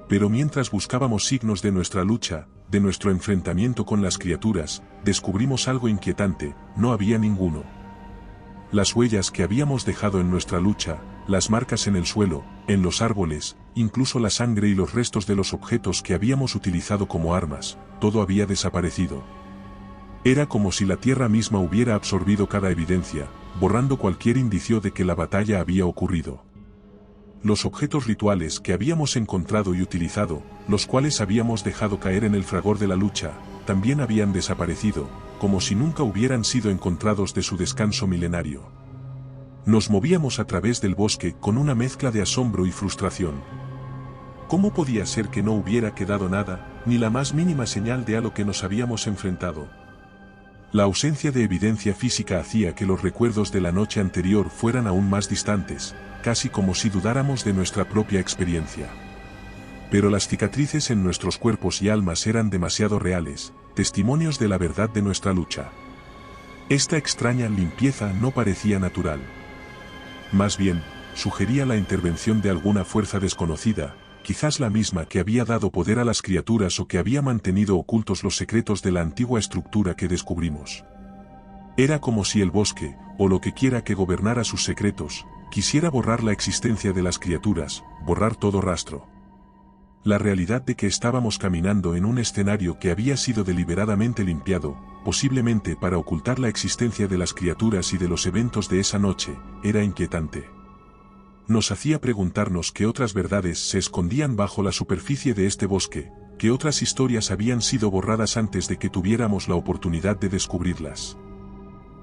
Pero mientras buscábamos signos de nuestra lucha, de nuestro enfrentamiento con las criaturas, descubrimos algo inquietante: no había ninguno. Las huellas que habíamos dejado en nuestra lucha, las marcas en el suelo, en los árboles, incluso la sangre y los restos de los objetos que habíamos utilizado como armas, todo había desaparecido. Era como si la tierra misma hubiera absorbido cada evidencia, borrando cualquier indicio de que la batalla había ocurrido. Los objetos rituales que habíamos encontrado y utilizado, los cuales habíamos dejado caer en el fragor de la lucha, también habían desaparecido, como si nunca hubieran sido encontrados de su descanso milenario. Nos movíamos a través del bosque con una mezcla de asombro y frustración. ¿Cómo podía ser que no hubiera quedado nada, ni la más mínima señal de a lo que nos habíamos enfrentado? La ausencia de evidencia física hacía que los recuerdos de la noche anterior fueran aún más distantes, casi como si dudáramos de nuestra propia experiencia. Pero las cicatrices en nuestros cuerpos y almas eran demasiado reales, testimonios de la verdad de nuestra lucha. Esta extraña limpieza no parecía natural. Más bien, sugería la intervención de alguna fuerza desconocida, quizás la misma que había dado poder a las criaturas o que había mantenido ocultos los secretos de la antigua estructura que descubrimos. Era como si el bosque, o lo que quiera que gobernara sus secretos, quisiera borrar la existencia de las criaturas, borrar todo rastro. La realidad de que estábamos caminando en un escenario que había sido deliberadamente limpiado, posiblemente para ocultar la existencia de las criaturas y de los eventos de esa noche, era inquietante. Nos hacía preguntarnos qué otras verdades se escondían bajo la superficie de este bosque, qué otras historias habían sido borradas antes de que tuviéramos la oportunidad de descubrirlas.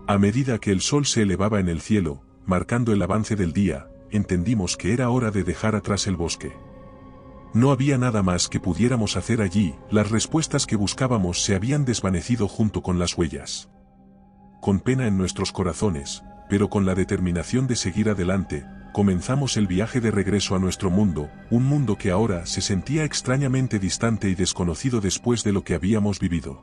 A medida que el sol se elevaba en el cielo, marcando el avance del día, entendimos que era hora de dejar atrás el bosque. No había nada más que pudiéramos hacer allí, las respuestas que buscábamos se habían desvanecido junto con las huellas. Con pena en nuestros corazones, pero con la determinación de seguir adelante, comenzamos el viaje de regreso a nuestro mundo, un mundo que ahora se sentía extrañamente distante y desconocido después de lo que habíamos vivido.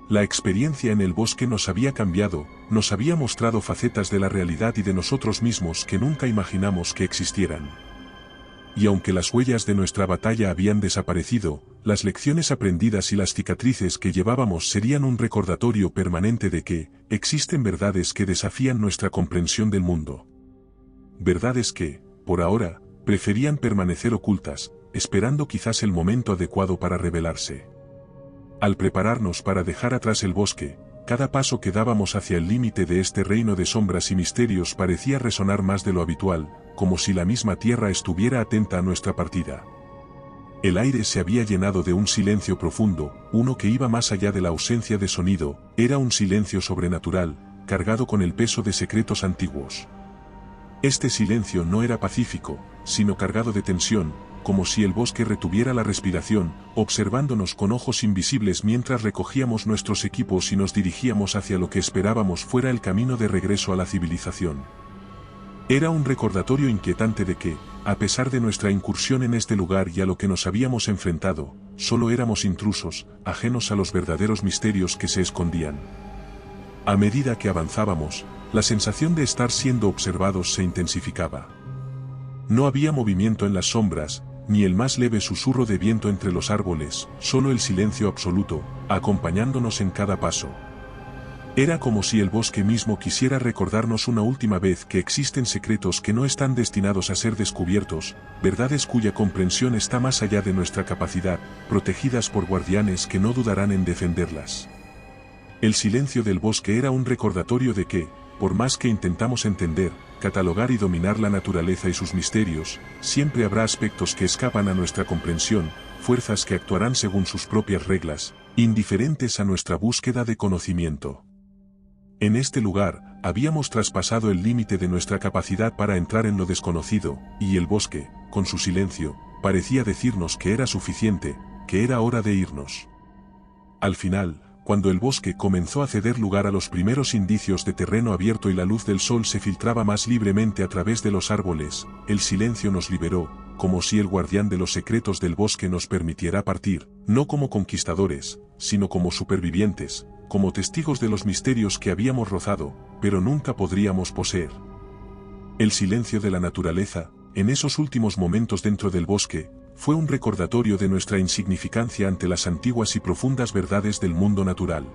La experiencia en el bosque nos había cambiado, nos había mostrado facetas de la realidad y de nosotros mismos que nunca imaginamos que existieran. Y aunque las huellas de nuestra batalla habían desaparecido, las lecciones aprendidas y las cicatrices que llevábamos serían un recordatorio permanente de que existen verdades que desafían nuestra comprensión del mundo. Verdades que, por ahora, preferían permanecer ocultas, esperando quizás el momento adecuado para revelarse. Al prepararnos para dejar atrás el bosque, cada paso que dábamos hacia el límite de este reino de sombras y misterios parecía resonar más de lo habitual, como si la misma tierra estuviera atenta a nuestra partida. El aire se había llenado de un silencio profundo, uno que iba más allá de la ausencia de sonido, era un silencio sobrenatural, cargado con el peso de secretos antiguos. Este silencio no era pacífico, sino cargado de tensión, como si el bosque retuviera la respiración, observándonos con ojos invisibles mientras recogíamos nuestros equipos y nos dirigíamos hacia lo que esperábamos fuera el camino de regreso a la civilización. Era un recordatorio inquietante de que, a pesar de nuestra incursión en este lugar y a lo que nos habíamos enfrentado, solo éramos intrusos, ajenos a los verdaderos misterios que se escondían. A medida que avanzábamos, la sensación de estar siendo observados se intensificaba. No había movimiento en las sombras, ni el más leve susurro de viento entre los árboles, solo el silencio absoluto, acompañándonos en cada paso. Era como si el bosque mismo quisiera recordarnos una última vez que existen secretos que no están destinados a ser descubiertos, verdades cuya comprensión está más allá de nuestra capacidad, protegidas por guardianes que no dudarán en defenderlas. El silencio del bosque era un recordatorio de que, por más que intentamos entender, catalogar y dominar la naturaleza y sus misterios, siempre habrá aspectos que escapan a nuestra comprensión, fuerzas que actuarán según sus propias reglas, indiferentes a nuestra búsqueda de conocimiento. En este lugar, habíamos traspasado el límite de nuestra capacidad para entrar en lo desconocido, y el bosque, con su silencio, parecía decirnos que era suficiente, que era hora de irnos. Al final, cuando el bosque comenzó a ceder lugar a los primeros indicios de terreno abierto y la luz del sol se filtraba más libremente a través de los árboles, el silencio nos liberó, como si el guardián de los secretos del bosque nos permitiera partir, no como conquistadores, sino como supervivientes, como testigos de los misterios que habíamos rozado, pero nunca podríamos poseer. El silencio de la naturaleza, en esos últimos momentos dentro del bosque, fue un recordatorio de nuestra insignificancia ante las antiguas y profundas verdades del mundo natural.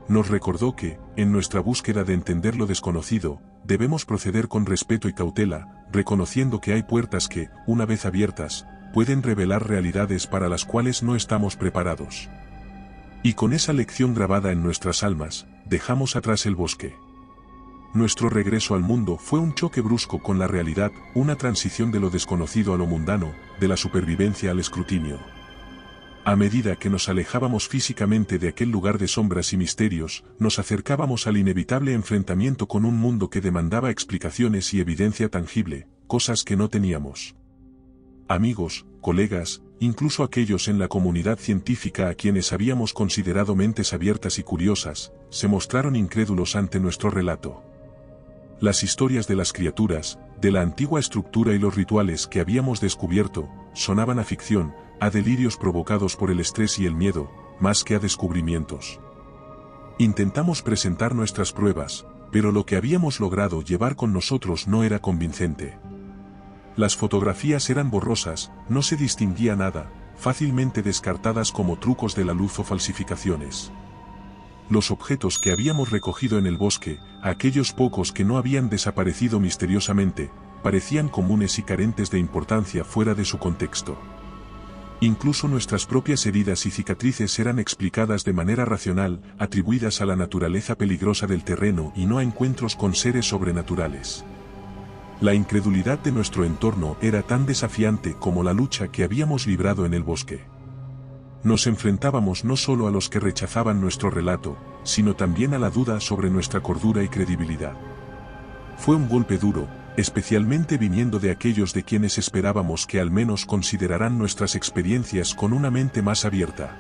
Nos recordó que, en nuestra búsqueda de entender lo desconocido, debemos proceder con respeto y cautela, reconociendo que hay puertas que, una vez abiertas, pueden revelar realidades para las cuales no estamos preparados. Y con esa lección grabada en nuestras almas, dejamos atrás el bosque. Nuestro regreso al mundo fue un choque brusco con la realidad, una transición de lo desconocido a lo mundano, de la supervivencia al escrutinio. A medida que nos alejábamos físicamente de aquel lugar de sombras y misterios, nos acercábamos al inevitable enfrentamiento con un mundo que demandaba explicaciones y evidencia tangible, cosas que no teníamos. Amigos, colegas, incluso aquellos en la comunidad científica a quienes habíamos considerado mentes abiertas y curiosas, se mostraron incrédulos ante nuestro relato. Las historias de las criaturas, de la antigua estructura y los rituales que habíamos descubierto, sonaban a ficción, a delirios provocados por el estrés y el miedo, más que a descubrimientos. Intentamos presentar nuestras pruebas, pero lo que habíamos logrado llevar con nosotros no era convincente. Las fotografías eran borrosas, no se distinguía nada, fácilmente descartadas como trucos de la luz o falsificaciones. Los objetos que habíamos recogido en el bosque, aquellos pocos que no habían desaparecido misteriosamente, parecían comunes y carentes de importancia fuera de su contexto. Incluso nuestras propias heridas y cicatrices eran explicadas de manera racional, atribuidas a la naturaleza peligrosa del terreno y no a encuentros con seres sobrenaturales. La incredulidad de nuestro entorno era tan desafiante como la lucha que habíamos librado en el bosque. Nos enfrentábamos no solo a los que rechazaban nuestro relato, sino también a la duda sobre nuestra cordura y credibilidad. Fue un golpe duro, especialmente viniendo de aquellos de quienes esperábamos que al menos consideraran nuestras experiencias con una mente más abierta.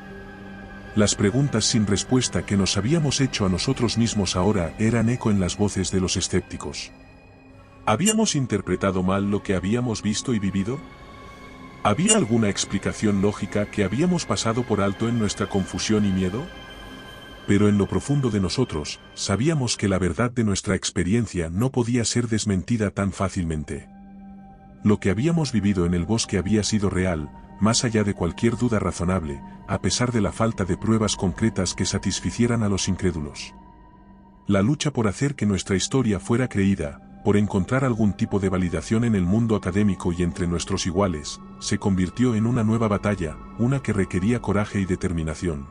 Las preguntas sin respuesta que nos habíamos hecho a nosotros mismos ahora eran eco en las voces de los escépticos. ¿Habíamos interpretado mal lo que habíamos visto y vivido? ¿Había alguna explicación lógica que habíamos pasado por alto en nuestra confusión y miedo? Pero en lo profundo de nosotros, sabíamos que la verdad de nuestra experiencia no podía ser desmentida tan fácilmente. Lo que habíamos vivido en el bosque había sido real, más allá de cualquier duda razonable, a pesar de la falta de pruebas concretas que satisficieran a los incrédulos. La lucha por hacer que nuestra historia fuera creída, por encontrar algún tipo de validación en el mundo académico y entre nuestros iguales, se convirtió en una nueva batalla, una que requería coraje y determinación.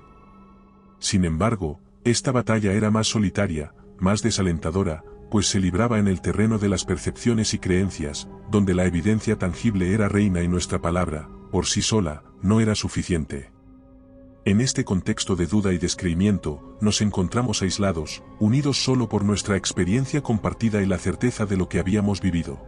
Sin embargo, esta batalla era más solitaria, más desalentadora, pues se libraba en el terreno de las percepciones y creencias, donde la evidencia tangible era reina y nuestra palabra, por sí sola, no era suficiente. En este contexto de duda y descreimiento, nos encontramos aislados, unidos solo por nuestra experiencia compartida y la certeza de lo que habíamos vivido.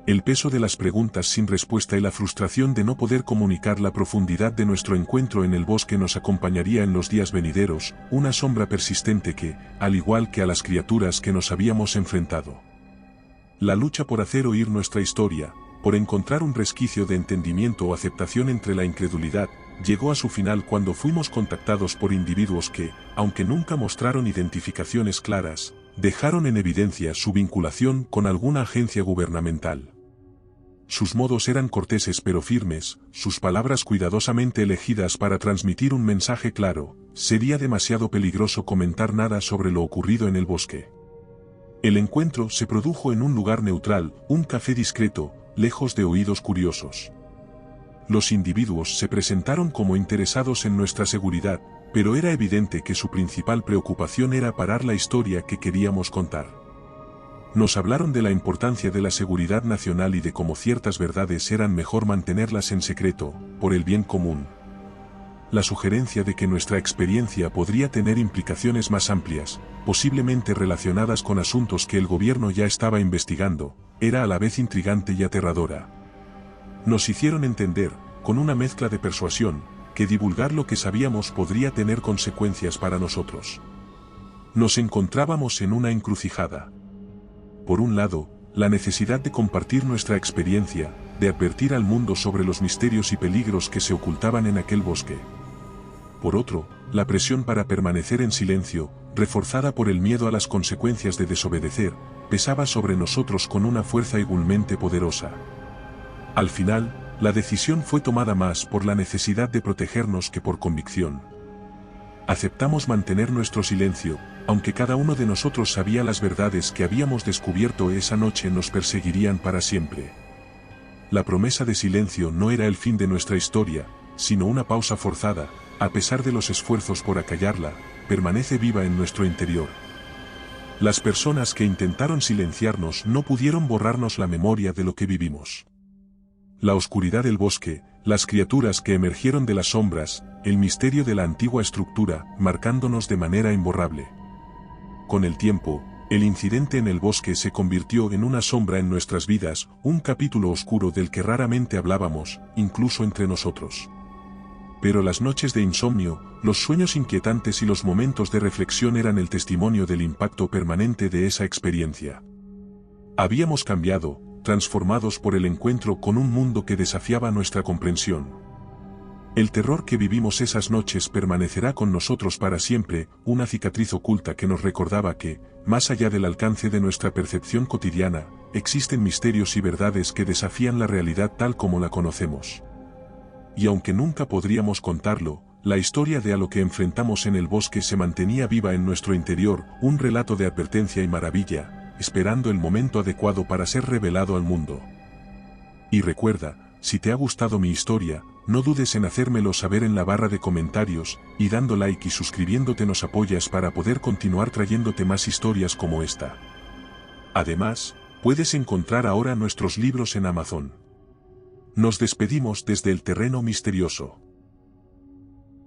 El peso de las preguntas sin respuesta y la frustración de no poder comunicar la profundidad de nuestro encuentro en el bosque nos acompañaría en los días venideros, una sombra persistente que, al igual que a las criaturas que nos habíamos enfrentado. La lucha por hacer oír nuestra historia, por encontrar un resquicio de entendimiento o aceptación entre la incredulidad, llegó a su final cuando fuimos contactados por individuos que, aunque nunca mostraron identificaciones claras, dejaron en evidencia su vinculación con alguna agencia gubernamental. Sus modos eran corteses pero firmes, sus palabras cuidadosamente elegidas para transmitir un mensaje claro: sería demasiado peligroso comentar nada sobre lo ocurrido en el bosque. El encuentro se produjo en un lugar neutral, un café discreto, lejos de oídos curiosos. Los individuos se presentaron como interesados en nuestra seguridad, pero era evidente que su principal preocupación era parar la historia que queríamos contar. Nos hablaron de la importancia de la seguridad nacional y de cómo ciertas verdades eran mejor mantenerlas en secreto, por el bien común. La sugerencia de que nuestra experiencia podría tener implicaciones más amplias, posiblemente relacionadas con asuntos que el gobierno ya estaba investigando, era a la vez intrigante y aterradora. Nos hicieron entender, con una mezcla de persuasión, que divulgar lo que sabíamos podría tener consecuencias para nosotros. Nos encontrábamos en una encrucijada. Por un lado, la necesidad de compartir nuestra experiencia, de advertir al mundo sobre los misterios y peligros que se ocultaban en aquel bosque. Por otro, la presión para permanecer en silencio, reforzada por el miedo a las consecuencias de desobedecer, pesaba sobre nosotros con una fuerza igualmente poderosa. Al final, la decisión fue tomada más por la necesidad de protegernos que por convicción. Aceptamos mantener nuestro silencio, aunque cada uno de nosotros sabía las verdades que habíamos descubierto esa noche nos perseguirían para siempre. La promesa de silencio no era el fin de nuestra historia, sino una pausa forzada, a pesar de los esfuerzos por acallarla, permanece viva en nuestro interior. Las personas que intentaron silenciarnos no pudieron borrarnos la memoria de lo que vivimos. La oscuridad del bosque, las criaturas que emergieron de las sombras, el misterio de la antigua estructura, marcándonos de manera imborrable. Con el tiempo, El incidente en el bosque se convirtió en una sombra en nuestras vidas, un capítulo oscuro del que raramente hablábamos, incluso entre nosotros. Pero las noches de insomnio, los sueños inquietantes y los momentos de reflexión eran el testimonio del impacto permanente de esa experiencia. Habíamos cambiado, transformados por el encuentro con un mundo que desafiaba nuestra comprensión. El terror que vivimos esas noches permanecerá con nosotros para siempre, una cicatriz oculta que nos recordaba que, más allá del alcance de nuestra percepción cotidiana, existen misterios y verdades que desafían la realidad tal como la conocemos. Y aunque nunca podríamos contarlo, la historia de a lo que enfrentamos en el bosque se mantenía viva en nuestro interior, un relato de advertencia y maravilla, esperando el momento adecuado para ser revelado al mundo. Y recuerda, si te ha gustado mi historia, no dudes en hacérmelo saber en la barra de comentarios, y dando like y suscribiéndote nos apoyas para poder continuar trayéndote más historias como esta. Además, puedes encontrar ahora nuestros libros en Amazon. Nos despedimos desde el terreno misterioso.